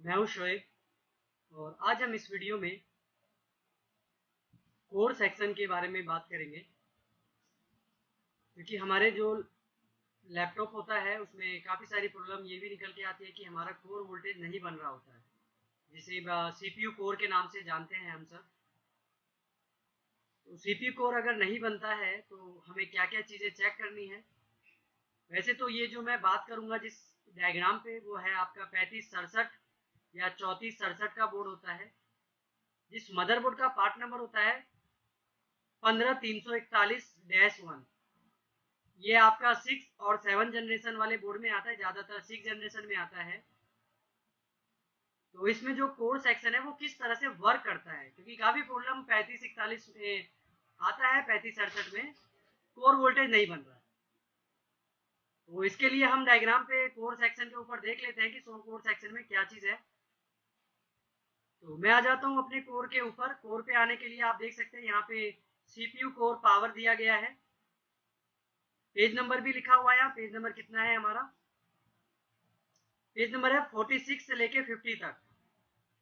मैं हूं शोएब और आज हम इस वीडियो में कोर सेक्शन के बारे में बात करेंगे, क्योंकि हमारे जो लैपटॉप होता है उसमें काफ़ी सारी प्रॉब्लम ये भी निकल के आती है कि हमारा कोर वोल्टेज नहीं बन रहा होता है, जिसे सीपीयू कोर के नाम से जानते हैं हम सब। तो सीपीयू कोर अगर नहीं बनता है तो हमें क्या क्या चीज़ें चेक करनी है। वैसे तो ये जो मैं बात करूँगा जिस डायग्राम पे, वो है आपका 3567 या 3467 का बोर्ड होता है, जिस मदरबोर्ड का पार्ट नंबर होता है 15341-1। ये आपका 6 और 7 जनरेशन वाले बोर्ड में आता है, ज़्यादातर 6 जनरेशन में आता है। तो इसमें जो कोर सेक्शन है वो किस तरह से वर्क करता है, क्योंकि काफ़ी प्रॉब्लम 3541 में आता है, 3567 में कोर वोल्टेज नहीं बन रहा है। तो इसके लिए हम डायग्राम पे कोर सेक्शन के ऊपर देख लेते हैं कि कोर सेक्शन में क्या चीज़ है। तो मैं आ जाता हूँ अपने कोर के ऊपर। कोर पे आने के लिए आप देख सकते हैं यहाँ पे सीपीयू कोर पावर दिया गया है, पेज नंबर भी लिखा हुआ है। यहाँ पेज नंबर कितना है हमारा? पेज नंबर है 46 से लेके 50 तक।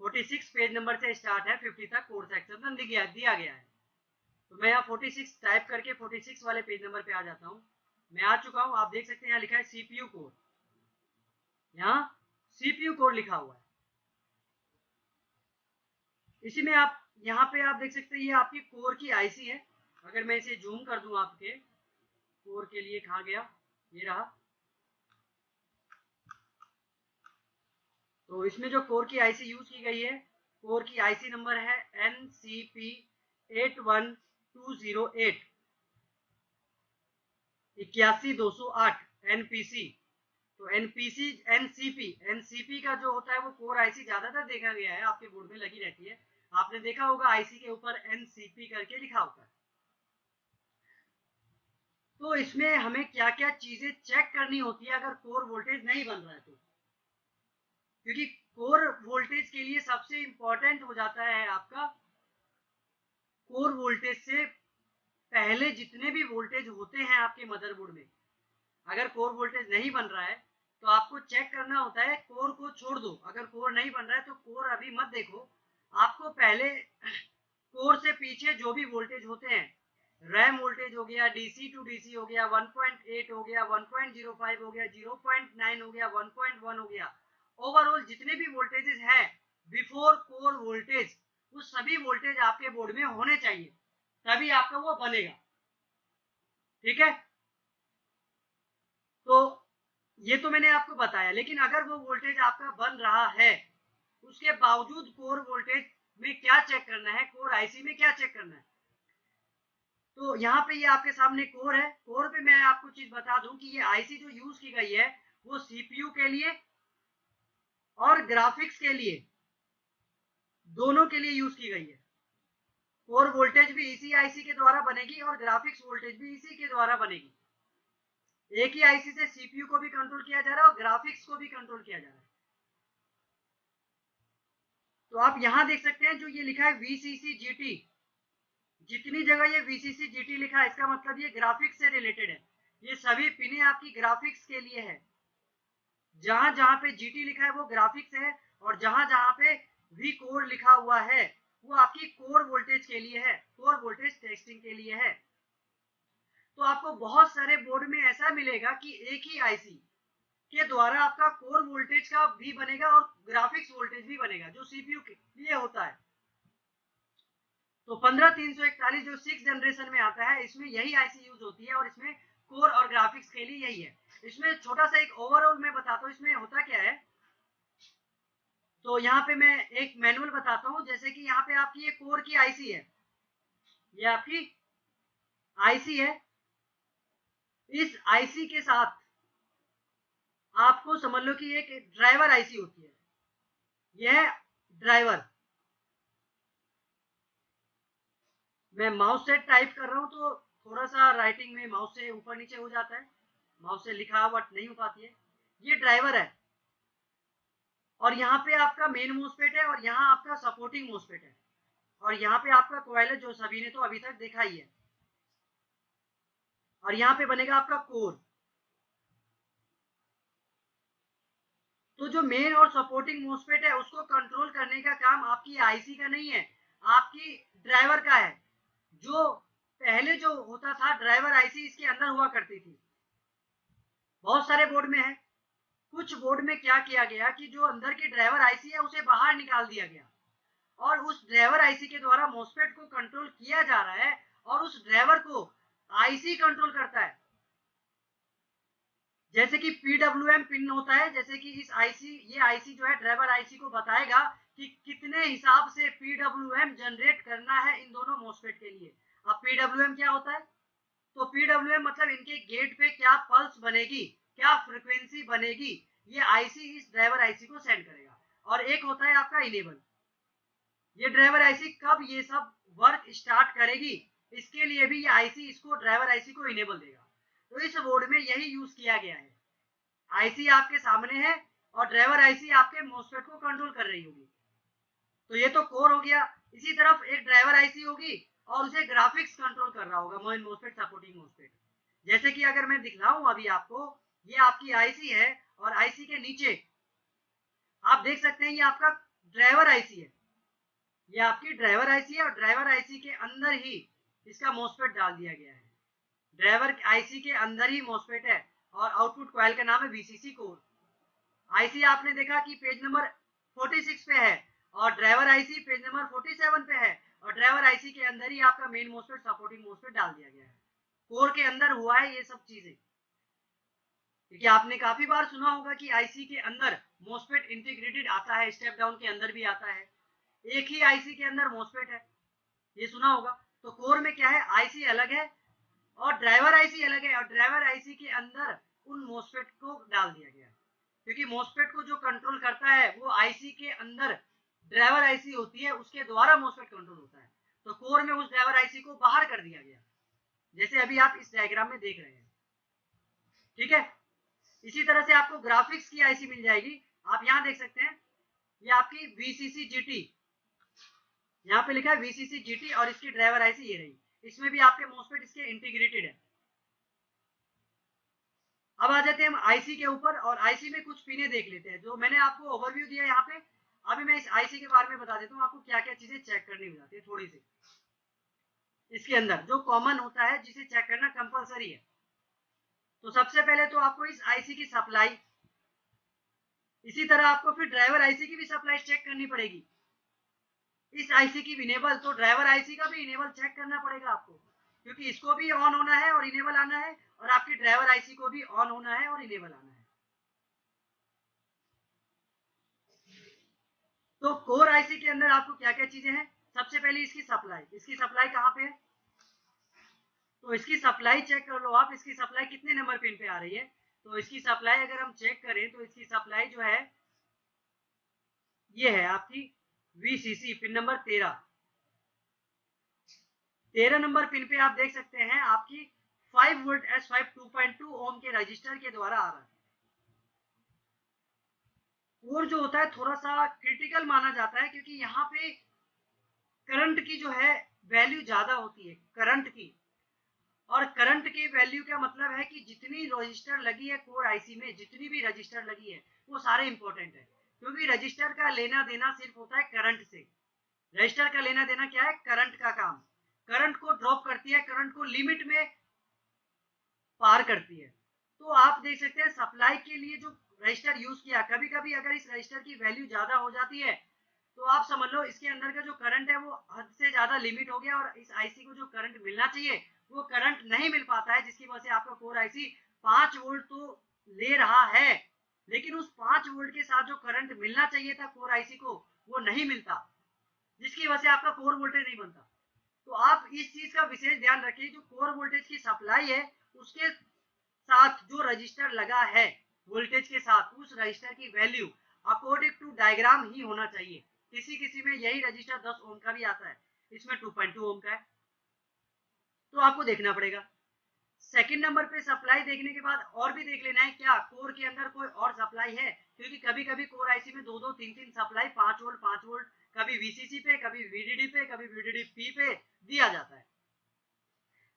46 पेज नंबर से स्टार्ट है, 50 तक कोर सेक्शन दिया गया है। तो मैं यहाँ 46 टाइप करके 46 वाले पेज नंबर पे आ जाता हूँ। मैं आ चुका हूँ। आप देख सकते हैं यहाँ लिखा है सीपीयू कोर, यहाँ सीपीयू कोर लिखा हुआ है। इसी में आप यहाँ पे आप देख सकते हैं ये आपकी कोर की आईसी है। अगर मैं इसे जूम कर दूं आपके कोर के लिए, कहाँ गया, ये रहा। तो इसमें जो कोर की आईसी यूज की गई है, कोर की आईसी नंबर है NCP81208 81208 NPC। तो एनसीपी का जो होता है वो कोर आईसी ज्यादातर देखा गया है, आपके बोर्ड में लगी रहती है। आपने देखा होगा आईसी के ऊपर एनसीपी करके लिखा होता है। तो इसमें हमें क्या क्या चीजें चेक करनी होती है अगर कोर वोल्टेज नहीं बन रहा है तो, क्योंकि कोर वोल्टेज के लिए सबसे इंपॉर्टेंट हो जाता है आपका कोर वोल्टेज से पहले जितने भी वोल्टेज होते हैं आपके मदरबोर्ड में। अगर कोर वोल्टेज नहीं बन रहा है तो आपको चेक करना होता है, कोर को छोड़ दो। अगर कोर नहीं बन रहा है तो कोर अभी मत देखो, आपको पहले कोर से पीछे जो भी वोल्टेज होते हैं, रैम वोल्टेज हो गया, डीसी टू डीसी हो गया, 1.8 हो गया, 1.05 हो गया, 0.9 हो गया, 1.1 हो गया, ओवरऑल जितने भी वोल्टेजेस हैं बिफोर कोर वोल्टेज, वो सभी वोल्टेज आपके बोर्ड में होने चाहिए, तभी आपका वो बनेगा। ठीक है, तो ये तो मैंने आपको बताया। लेकिन अगर वो वोल्टेज आपका बन रहा है, उसके बावजूद कोर वोल्टेज में क्या चेक करना है, कोर आईसी में क्या चेक करना है। तो यहाँ पे ये आपके सामने कोर है। कोर पे मैं आपको चीज बता दूं कि ये आईसी जो यूज की गई है वो सीपीयू के लिए और ग्राफिक्स के लिए, दोनों के लिए यूज की गई है। कोर वोल्टेज भी इसी आईसी के द्वारा बनेगी और ग्राफिक्स वोल्टेज भी इसी के द्वारा बनेगी। एक ही आईसी से सीपीयू को भी कंट्रोल किया जा रहा है और ग्राफिक्स को भी कंट्रोल किया जा रहा है। तो आप यहां देख सकते हैं जो ये लिखा है वीसीसी जीटी, जितनी जगह ये वीसीसी जीटी लिखा है इसका मतलब ये ग्राफिक्स से रिलेटेड है। ये सभी पिने आपकी ग्राफिक्स के लिए है। जहां जहां पे जीटी लिखा है वो ग्राफिक्स है, और जहां जहां पे वी कोर लिखा हुआ है वो आपकी कोर वोल्टेज के लिए है, कोर वोल्टेज टेस्टिंग के लिए है। तो आपको बहुत सारे बोर्ड में ऐसा मिलेगा कि एक ही आईसी के द्वारा आपका कोर वोल्टेज का भी बनेगा और ग्राफिक्स वोल्टेज भी बनेगा, जो सीपीयू के लिए होता है। तो 15341 जो 6 जनरेशन में आता है, इसमें यही आईसी यूज होती है और इसमें कोर और ग्राफिक्स के लिए यही है। इसमें छोटा सा एक ओवरऑल मैं बताता हूँ इसमें होता क्या है। तो यहाँ पे मैं एक मैनुअल बताता हूँ। जैसे कि यहाँ पे आपकी ये कोर की आईसी है, ये आपकी आईसी है। इस आईसी के साथ आपको समझ लो कि एक ड्राइवर आईसी होती है, यह ड्राइवर। मैं माउस से टाइप कर रहा हूँ तो थोड़ा सा राइटिंग में माउस से ऊपर नीचे हो जाता है, माउस से लिखावट नहीं हो पाती है। ये ड्राइवर है और यहाँ पे आपका मेन मोस्फेट है और यहाँ आपका सपोर्टिंग मोस्फेट है और यहाँ पे आपका कॉइल है, जो सभी ने तो अभी तक देखा ही है। और यहाँ पे बनेगा आपका कोर। तो जो मेन और सपोर्टिंग मोस्फेट है उसको कंट्रोल करने का काम आपकी आईसी का नहीं है, आपकी ड्राइवर का है। जो पहले जो होता था ड्राइवर आईसी इसके अंदर हुआ करती थी, बहुत सारे बोर्ड में है। कुछ बोर्ड में क्या किया गया कि जो अंदर की ड्राइवर आईसी है उसे बाहर निकाल दिया गया और उस ड्राइवर आईसी के द्वारा मोस्फेट को कंट्रोल किया जा रहा है और उस ड्राइवर को आईसी कंट्रोल करता है। जैसे कि पीडब्ल्यूएम पिन होता है, जैसे कि इस आईसी, ये आईसी जो है ड्राइवर आईसी को बताएगा कि कितने हिसाब से पीडब्ल्यूएम जनरेट करना है इन दोनों मोस्फेट के लिए। अब पीडब्ल्यूएम क्या होता है? तो पीडब्ल्यूएम मतलब इनके गेट पे क्या पल्स बनेगी, क्या फ्रीक्वेंसी बनेगी, ये आईसी इस ड्राइवर आईसी को सेंड करेगा। और एक होता है आपका इनेबल, ये ड्राइवर आईसी कब ये सब वर्क स्टार्ट करेगी इसके लिए भी ये आईसी इसको ड्राइवर आईसी को इनेबल देगा। तो इस बोर्ड में यही यूज किया गया है। आईसी आपके सामने है और ड्राइवर आईसी आपके मोस्फेट को कंट्रोल कर रही होगी। तो ये तो कोर हो गया। इसी तरफ एक ड्राइवर आईसी होगी और उसे ग्राफिक्स कंट्रोल कर रहा होगा, मेन मोस्फेट, सपोर्टिंग मोस्फेट। जैसे कि अगर मैं दिखलाऊं अभी आपको, ये आपकी आईसी है और आईसी के नीचे आप देख सकते हैं ये आपका ड्राइवर आईसी है, ये आपकी ड्राइवर आईसी है और ड्राइवर आईसी के अंदर ही इसका मोस्फेट डाल दिया गया है। ड्राइवर आईसी के अंदर ही मोस्फेट है और आउटपुट कॉइल का नाम है वीसीसी कोर। आईसी आपने देखा कि पेज नंबर 46 पे है और ड्राइवर आईसी पेज नंबर 47 पे है और ड्राइवर आईसी के अंदर ही आपका मेन मोस्फेट, सपोर्टिंग मोस्फेट डाल दिया गया है। कोर के अंदर हुआ है ये सब चीजें, क्योंकि आपने काफी बार सुना होगा कि आईसी के अंदर मोस्फेट इंटीग्रेटेड आता है, स्टेप डाउन के अंदर भी आता है, एक ही आईसी के अंदर मोस्फेट है, ये सुना होगा। तो कोर में क्या है, आईसी अलग है और ड्राइवर आईसी अलग है और ड्राइवर आईसी के अंदर उन मोस्फेट को डाल दिया गया, क्योंकि मोस्फेट को जो कंट्रोल करता है वो आईसी के अंदर ड्राइवर आईसी होती है, उसके द्वारा मोस्फेट कंट्रोल होता है। तो कोर में उस ड्राइवर आईसी को बाहर कर दिया गया, जैसे अभी आप इस डायग्राम में देख रहे हैं। ठीक है, इसी तरह से आपको ग्राफिक्स की आईसी मिल जाएगी। आप यहाँ देख सकते हैं, ये आपकी वीसीसी जीटी, यहाँ पे लिखा है वीसीसी जीटी और इसकी ड्राइवर आईसी ये रही। इसमें भी आपके मोस्फेट इसके इंटीग्रेटेड है। अब आ जाते हैं हम आईसी के ऊपर और आईसी में कुछ पिने देख लेते हैं, जो मैंने आपको ओवरव्यू दिया यहाँ पे। अभी मैं इस आईसी के बारे में बता देता हूँ आपको क्या क्या चीजें चेक करनी हो जाती है थोड़ी सी। इसके अंदर जो कॉमन होता है जिसे चेक करना कंपलसरी है, तो सबसे पहले तो आपको इस आईसी की सप्लाई, इसी तरह आपको फिर ड्राइवर आईसी की भी सप्लाई चेक करनी पड़ेगी। इस आईसी की इनेबल, तो ड्राइवर आईसी का भी इनेबल चेक करना पड़ेगा आपको, क्योंकि इसको भी ऑन होना है और इनेबल आना है और आपकी ड्राइवर आईसी को भी ऑन होना है और इनेबल आना है। तो कोर आईसी के अंदर आपको क्या क्या चीजें हैं, सबसे पहले इसकी सप्लाई, इसकी सप्लाई कहाँ पे है, तो इसकी सप्लाई चेक कर लो आप, इसकी सप्लाई कितने नंबर पिन पे आ रही है। तो इसकी सप्लाई अगर हम चेक करें तो इसकी सप्लाई जो है ये है आपकी VCC pin number 13 number pin पे आप देख सकते हैं आपकी 5 वोल्ट S5 2.2 ओम के रजिस्टर के द्वारा आ रहा है। कोर जो होता है थोड़ा सा क्रिटिकल माना जाता है, क्योंकि यहाँ पे करंट की जो है वैल्यू ज्यादा होती है, करंट की। और करंट की वैल्यू का मतलब है कि जितनी रजिस्टर लगी है कोर आईसी में, जितनी भी रजिस्टर लगी है वो सारे इंपॉर्टेंट है, क्योंकि रजिस्टर का लेना देना सिर्फ होता है करंट से। रजिस्टर का लेना देना क्या है, करंट का काम, करंट को ड्रॉप करती है, करंट को लिमिट में पार करती है। तो आप देख सकते हैं सप्लाई के लिए जो रजिस्टर यूज किया, कभी कभी अगर इस रजिस्टर की वैल्यू ज्यादा हो जाती है तो आप समझ लो इसके अंदर का जो करंट है वो हद से ज्यादा लिमिट हो गया और इस आईसी को जो करंट मिलना चाहिए वो करंट नहीं मिल पाता है, जिसकी वजह से आपका कोर आईसी 5 वोल्ट तो ले रहा है, लेकिन उस 5 वोल्ट के साथ जो करंट मिलना चाहिए था कोर आईसी को वो नहीं मिलता, जिसकी वजह से आपका कोर वोल्टेज नहीं बनता। तो आप इस चीज का विशेष ध्यान रखिए, जो कोर वोल्टेज की सप्लाई है उसके साथ जो रजिस्टर लगा है वोल्टेज के साथ, उस रजिस्टर की वैल्यू अकॉर्डिंग टू डायग्राम ही होना चाहिए। किसी किसी में यही रजिस्टर 10 ओम का भी आता है, इसमें 2.2 ओम का है, तो आपको देखना पड़ेगा। सेकंड नंबर पे सप्लाई देखने के बाद और भी देख लेना है क्या कोर के अंदर कोई और सप्लाई है, क्योंकि कभी कभी कोर आईसी में 2-2 3-3 सप्लाई 5 वोल्ट कभी वीसीसी पे, कभी वीडीडी पे, कभी वीडीडी पी पे दिया जाता है।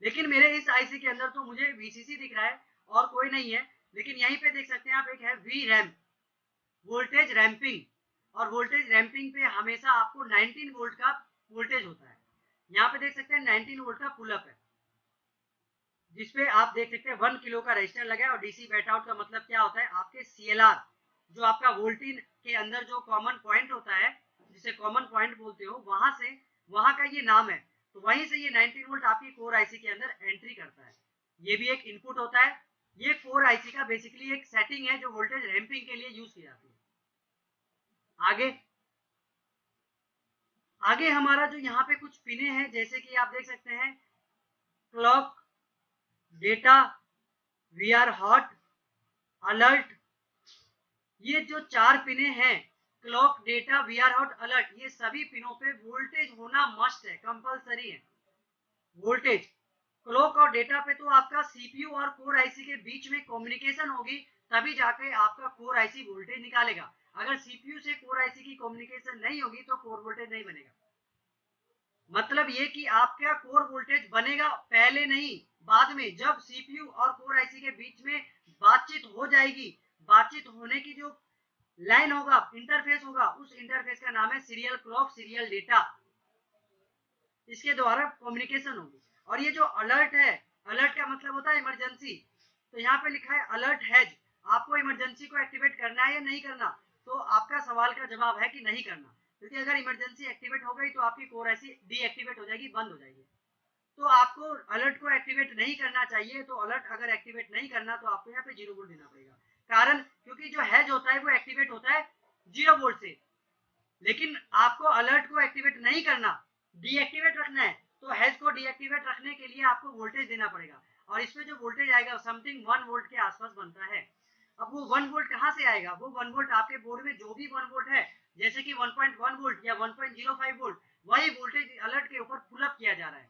लेकिन मेरे इस आईसी के अंदर तो मुझे वीसीसी दिख रहा है और कोई नहीं है, लेकिन यहीं पे देख सकते हैं आप एक है वी रैम, वोल्टेज रैंपिंग, और वोल्टेज रैंपिंग पे हमेशा आपको 19 वोल्ट का वोल्टेज होता है। यहाँ पे देख सकते हैं 19 वोल्ट का पुल अप है, जिसपे आप देख सकते हैं 1 किलो का रजिस्टर लगा है। और डीसी बैट आउट का मतलब क्या होता है, आपके सीएलआर जो आपका वोल्टेज के अंदर जो कॉमन पॉइंट होता है, जिसे कॉमन पॉइंट बोलते हो, वहां से वहां का ये नाम है। तो वहीं से ये 19 वोल्ट आपकी कोर आईसी के अंदर एंट्री करता है। ये भी एक इनपुट होता है। ये कोर आईसी का बेसिकली एक सेटिंग है जो वोल्टेज रैंपिंग के लिए यूज की जाती है। आगे आगे हमारा जो यहाँ पे कुछ पिने हैं, जैसे कि आप देख सकते हैं clock, data, V R hot, alert. ये जो 4 पिने हैं, clock, data, V R hot, alert, ये सभी पिनों पे वोल्टेज होना मस्ट है, कंपलसरी है। वोल्टेज क्लॉक और डेटा पे तो आपका सीपीयू और कोर आईसी के बीच में कम्युनिकेशन होगी, तभी जाके आपका कोर आईसी वोल्टेज निकालेगा। अगर सीपीयू से कोर आईसी की कम्युनिकेशन नहीं होगी तो कोर वोल्टेज नहीं बनेगा। मतलब ये कि आपका कोर वोल्टेज बनेगा पहले नहीं, बाद में, जब सीपीयू और कोर आईसी के बीच में बातचीत हो जाएगी। बातचीत होने की जो लाइन होगा, इंटरफेस होगा, उस इंटरफेस का नाम है सीरियल क्लॉक, सीरियल डेटा। इसके द्वारा कम्युनिकेशन होगी। और ये जो अलर्ट है, अलर्ट का मतलब होता है इमरजेंसी। तो यहाँ पे लिखा है अलर्ट हैज, आपको इमरजेंसी को एक्टिवेट करना है या नहीं करना। तो आपका सवाल का जवाब है कि नहीं करना, क्योंकि अगर इमरजेंसी एक्टिवेट हो गई तो आपकी कोर ऐसी डीएक्टिवेट हो जाएगी, बंद हो जाएगी। तो आपको अलर्ट को एक्टिवेट नहीं करना चाहिए। तो अलर्ट अगर एक्टिवेट नहीं करना तो आपको यहाँ पे 0 वोल्ट देना पड़ेगा। कारण क्योंकि जो हैज होता है वो एक्टिवेट होता है 0 वोल्ट से, लेकिन आपको अलर्ट को एक्टिवेट नहीं करना, डीएक्टिवेट रखना है। तो हैज को डीएक्टिवेट रखने के लिए आपको वोल्टेज देना पड़ेगा। और इसमें जो वोल्टेज आएगा समथिंग 1 वोल्ट के आसपास बनता है। अब वो 1 वोल्ट कहाँ से आएगा, वो 1 वोल्ट आपके बोर्ड में जो भी 1 वोल्ट है, जैसे कि 1.1 वोल्ट या 1.05 वोल्ट, वही वोल्टेज अलर्ट के ऊपर पुल अप किया जा रहा है,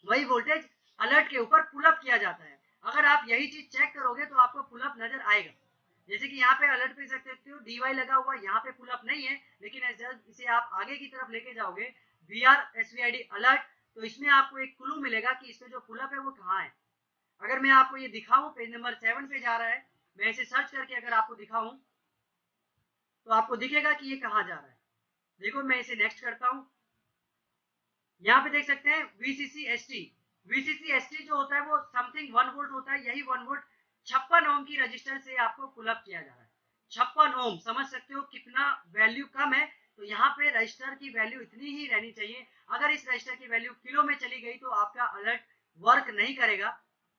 वही वोल्टेज अलर्ट के ऊपर पुल अप किया जाता है। अगर आप यही चीज चेक करोगे तो आपको पुल अप नजर आएगा। जैसे कि यहाँ पे अलर्ट पे देख सकते हो डीवाई लगा हुआ, यहाँ पे पुल अप नहीं है, लेकिन इसे आप आगे की तरफ लेके जाओगे वी आर एसवीआईडी अलर्ट, तो इसमें आपको एक क्लू मिलेगा कि इसमें जो पुल अप है वो कहाँ है। अगर मैं आपको ये दिखाऊं, पेज नंबर 7 पे जा रहा है, मैं इसे सर्च करके अगर आपको दिखाऊं तो आपको दिखेगा कि ये कहाँ जा रहा है। देखो मैं इसे नेक्स्ट करता हूँ। यहाँ पे देख सकते हैं वीसीसी एसटी। वीसीसी एसटी जो होता है वो समथिंग 1 वोल्ट होता है। यही 1 वोल्ट 56 ओम की रजिस्टर से आपको पुल अप किया जा रहा है। 56 ओम, समझ सकते हो कितना वैल्यू कम है। तो यहाँ पे रजिस्टर की वैल्यू इतनी ही रहनी चाहिए। अगर इस रजिस्टर की वैल्यू किलो में चली गई तो आपका अलर्ट वर्क नहीं करेगा,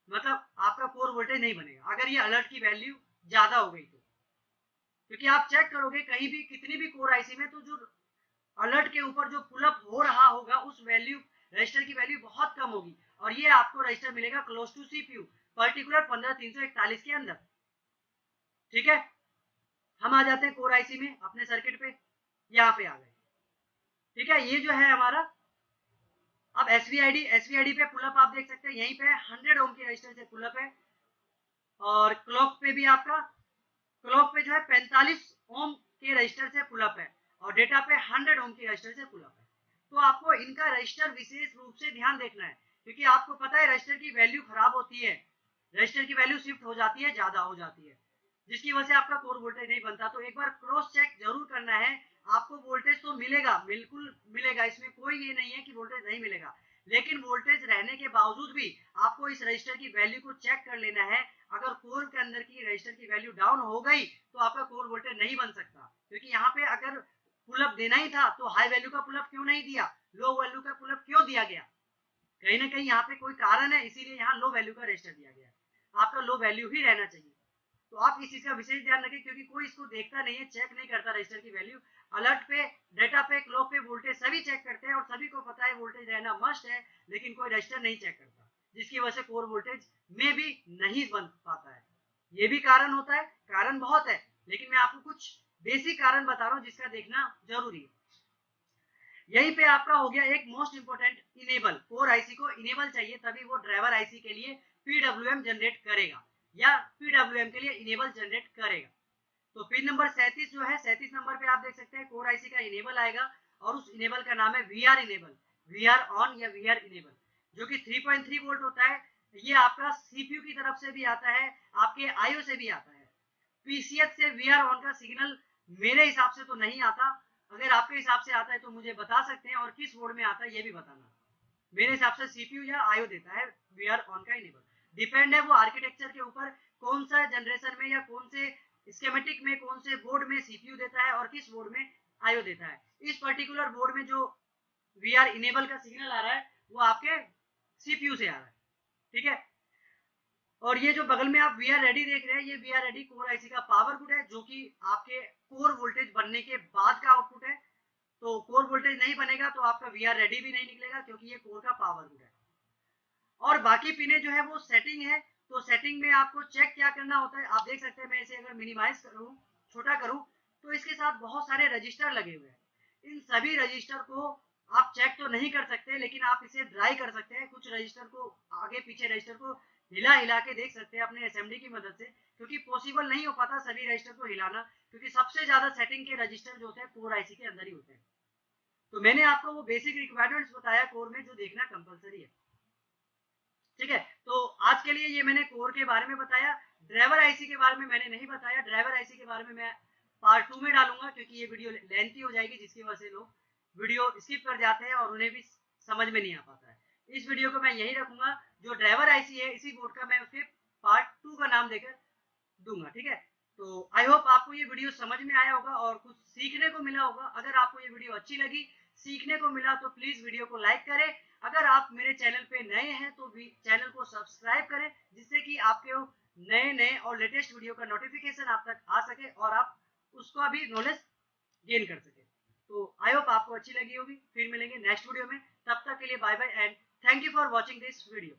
मतलब आपका कोर वोल्टेज नहीं बनेगा अगर ये अलर्ट की वैल्यू ज्यादा हो गई तो। क्योंकि आप चेक करोगे कहीं भी कितनी भी कोर आईसी में, तो जो अलर्ट के ऊपर जो पुल अप हो रहा होगा उस वैल्यू, रजिस्टर की वैल्यू बहुत कम होगी। और ये आपको रजिस्टर मिलेगा क्लोज टू सीपीयू, पर्टिकुलर 15341 के अंदर। ठीक है, हम आ जाते हैं कोर आईसी में अपने सर्किट पे, यहाँ पे आ गए। ठीक है, ये जो है हमारा अब एसवीआईडी पे पुल अप आप देख सकते हैं, यहीं पे 100 ओम की रजिस्टर से पुल अप है। और क्लॉक पे भी आपका, क्लॉक पे जो है 45 ओम के रजिस्टर से पुल अप है। और डेटा पे 100 ओम की रजिस्टर से पुल अप है। तो आपको इनका रजिस्टर विशेष रूप से ध्यान देखना है, क्योंकि आपको पता है रजिस्टर की वैल्यू खराब होती है, रजिस्टर की वैल्यू शिफ्ट हो जाती है, ज्यादा हो जाती है, जिसकी वजह से आपका कोर वोल्टेज नहीं बनता। तो एक बार क्रॉस चेक जरूर करना है। आपको वोल्टेज तो मिलेगा, बिल्कुल मिलेगा, इसमें कोई ये नहीं है कि वोल्टेज नहीं मिलेगा, लेकिन वोल्टेज रहने के बावजूद भी आपको इस रजिस्टर की वैल्यू को चेक कर लेना है। अगर कोर के अंदर की रजिस्टर की वैल्यू डाउन हो गई तो आपका कोर वोल्टेज नहीं बन सकता। क्योंकि यहाँ पे अगर पुलअप देना ही था तो हाई वैल्यू का पुलअप क्यों नहीं दिया, लो वैल्यू का पुलअप क्यों दिया गया, कहीं ना कहीं यहाँ पे कोई कारण है, इसीलिए यहाँ लो वैल्यू का रजिस्टर दिया गया। आपका लो वैल्यू ही रहना चाहिए। तो आप इस चीज का विशेष ध्यान रखें, क्योंकि कोई इसको देखता नहीं है, चेक नहीं करता रजिस्टर की वैल्यू। अलर्ट पे, डेटा पे, क्लॉक पे वोल्टेज सभी चेक करते हैं और सभी को पता है वोल्टेज रहना मस्ट है, लेकिन कोई रजिस्टर नहीं चेक करता, जिसकी वजह से कोर वोल्टेज में भी नहीं बन पाता है। ये भी कारण होता है, कारण बहुत है, लेकिन मैं आपको कुछ बेसिक कारण बता रहा हूँ जिसका देखना जरूरी है। यहीं पे आपका हो गया एक most important enable. Core IC को इनेबल चाहिए, तभी वो ड्राइवर आईसी के लिए पीडब्ल्यूएम जनरेट करेगा या पीडब्ल्यूएम के लिए इनेबल जनरेट करेगा। तो पिन नंबर 37 जो है, 37 नंबर पे आप देख सकते हैं कोर आईसी का इनेबल आएगा और उस इनेबल का नाम है वीआर इनेबल, वीआर ऑन या वीआर इनेबल, जो कि 3.3 वोल्ट होता है। ये आपका सीपीयू की तरफ से भी आता है, आपके आईओ से भी आता है। पीसीएच से वी आर ऑन का सिग्नल मेरे हिसाब से तो नहीं आता, अगर आपके हिसाब से आता है तो मुझे बता सकते हैं, और किस बोर्ड में आता है ये भी बताना। मेरे हिसाब से सीपीयू या आईओ देता है वी आर ऑन का इनेबल, डिपेंड है वो आर्किटेक्चर के ऊपर, कौन सा जनरेशन में या कौन से स्कीमेटिक में कौन से बोर्ड में सीपीयू देता है और किस बोर्ड में आईओ देता है। इस पर्टिकुलर बोर्ड में जो वी आर इनेबल का सिग्नल आ रहा है वो आपके सीपीयू से आ रहा है, ठीक है। और ये जो बगल में आप वी आर रेडी देख रहे हैं, ये V R ready core IC का पावर गुड है, जो कि आपके कोर वोल्टेज बनने के बाद का आउटपुट है। तो कोर वोल्टेज नहीं बनेगा तो आपका वी आर रेडी भी नहीं निकलेगा, क्योंकि ये कोर का पावर गुड है। और बाकी पिने जो है वो सेटिंग है, तो सेटिंग में आपको चेक क्या करना होता है, आप देख सकते हैं। मैं इसे अगर मिनिमाइज करूं, छोटा करूं, तो इसके साथ बहुत सारे रजिस्टर लगे हुए हैं। इन सभी रजिस्टर को आप चेक तो नहीं कर सकते, लेकिन आप इसे ड्राई कर सकते हैं। कुछ रजिस्टर को आगे पीछे रजिस्टर को हिला हिला के देख सकते हैं अपने एसएमडी की मदद से, क्योंकि पॉसिबल नहीं हो पाता सभी रजिस्टर को हिलाना, क्योंकि सबसे ज्यादा सेटिंग के रजिस्टर जो होते हैं कोर आईसी के अंदर ही होते हैं। तो मैंने आपको वो बेसिक रिक्वायरमेंट्स बताया कोर में, जो देखना कंपलसरी है, ठीक है। तो आज के लिए ये मैंने कोर के बारे में बताया। ड्राइवर आईसी के बारे में मैंने नहीं बताया, ड्राइवर आईसी के बारे में मैं पार्ट 2 में डालूंगा, क्योंकि ये वीडियो लेंथी हो जाएगी, जिसकी वजह से लोग वीडियो स्किप कर जाते हैं और उन्हें भी समझ में नहीं आ पाता है। इस वीडियो को मैं यही रखूंगा, जो ड्राइवर आईसी है इसी बोर्ड का मैं उसके पार्ट 2 का नाम देकर दूंगा, ठीक है। तो आई होप आपको ये वीडियो समझ में आया होगा और कुछ सीखने को मिला होगा। अगर आपको ये वीडियो अच्छी लगी, सीखने को मिला, तो प्लीज वीडियो को लाइक करें। अगर आप मेरे चैनल पे नए हैं तो भी चैनल को सब्सक्राइब करें, जिससे कि आपके नए नए और लेटेस्ट वीडियो का नोटिफिकेशन आप तक आ सके और आप उसका भी नॉलेज गेन कर सके। तो आई होप आपको अच्छी लगी होगी। फिर मिलेंगे नेक्स्ट वीडियो में, तब तक के लिए bye bye and thank you for watching this video.